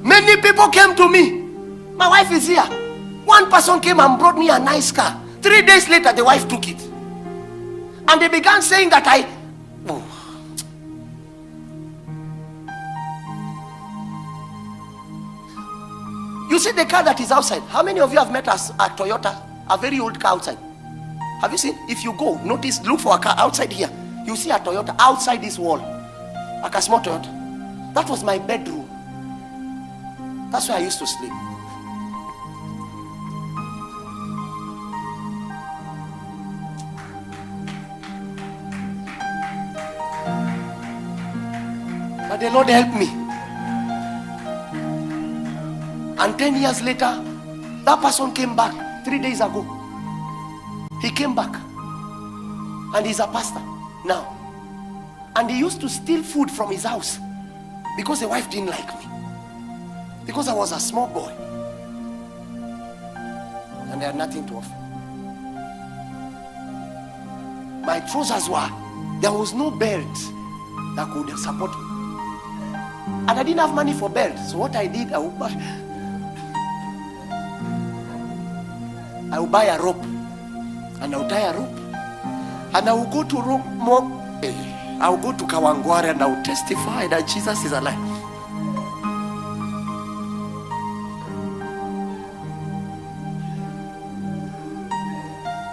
Many people came to me. My wife is here. One person came and brought me a nice car. 3 days later, the wife took it. And they began saying that You see the car that is outside. How many of you have met us at Toyota? A very old car outside. Have you seen? If you go, notice, look for a car outside here. You see a Toyota outside this wall. Like a small Toyota. That was my bedroom. That's where I used to sleep. But the Lord helped me. And 10 years later, that person came back 3 days ago. He came back. And he's a pastor now. And he used to steal food from his house because the wife didn't like me. Because I was a small boy. And they had nothing to offer. My trousers there was no belt that could support me. And I didn't have money for belt. So what I did, I would buy a rope. And I would tie a rope. And I will go to I will go to Kawangware and I will testify that Jesus is alive.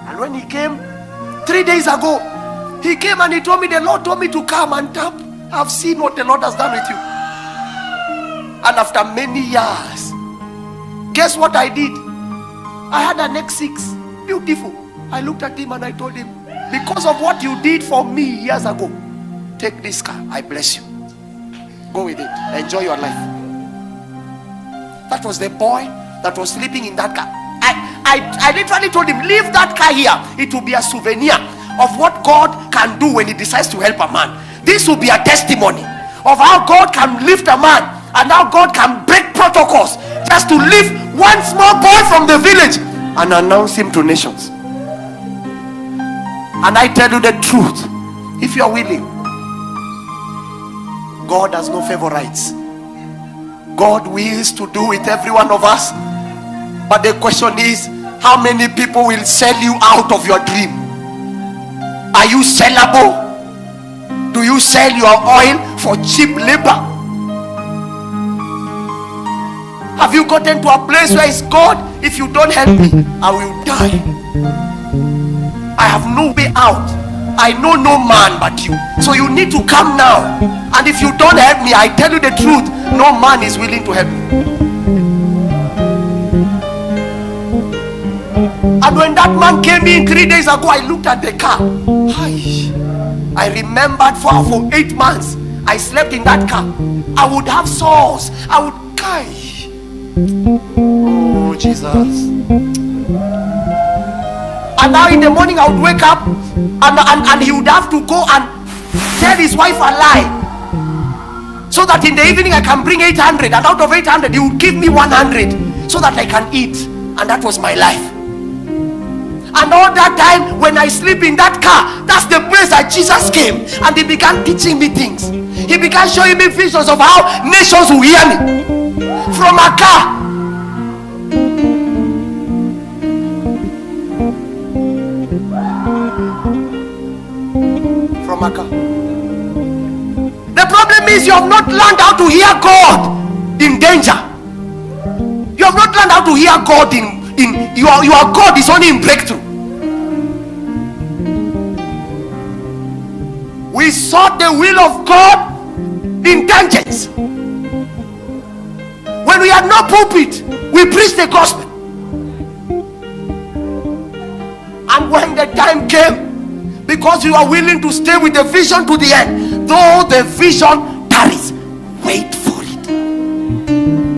And when he came 3 days ago, he came and he told me, the Lord told me to come and tap. I've seen what the Lord has done with you. And after many years, guess what I did? I had an X6, beautiful. I looked at him and I told him, because of what you did for me years ago, take this car. I bless you. Go with it. Enjoy your life. That was the boy that was sleeping in that car. I literally told him, leave that car here. It will be a souvenir of what God can do when he decides to help a man. This will be a testimony of how God can lift a man and how God can break protocols just to lift one small boy from the village and announce him to nations. And I tell you the truth, if you are willing, God has no favorites. God wills to do with every one of us. But the question is, how many people will sell you out of your dream? Are you sellable? Do you sell your oil for cheap labor? Have you gotten to a place where it's God, if you don't help me, I will die. I have no way out. I know no man but you. So you need to come now. And if you don't help me, I tell you the truth, no man is willing to help me. And when that man came in 3 days ago, I looked at the car. I remembered for 8 months I slept in that car. I would have sores. I would die. Oh Jesus. And now in the morning I would wake up and he would have to go and tell his wife a lie, so that in the evening I can bring 800, and out of 800 he would give me 100 so that I can eat. And that was my life. And all that time when I sleep in that car, that's the place that Jesus came and he began teaching me things. He began showing me visions of how nations will hear me from a car. From a car. The problem is you have not learned how to hear God in danger. You have not learned how to hear God in your God is only in breakthrough. We sought the will of God in tangents. When we had no pulpit, we preached the gospel. And when the time came, because you are willing to stay with the vision to the end, though the vision tarries, wait for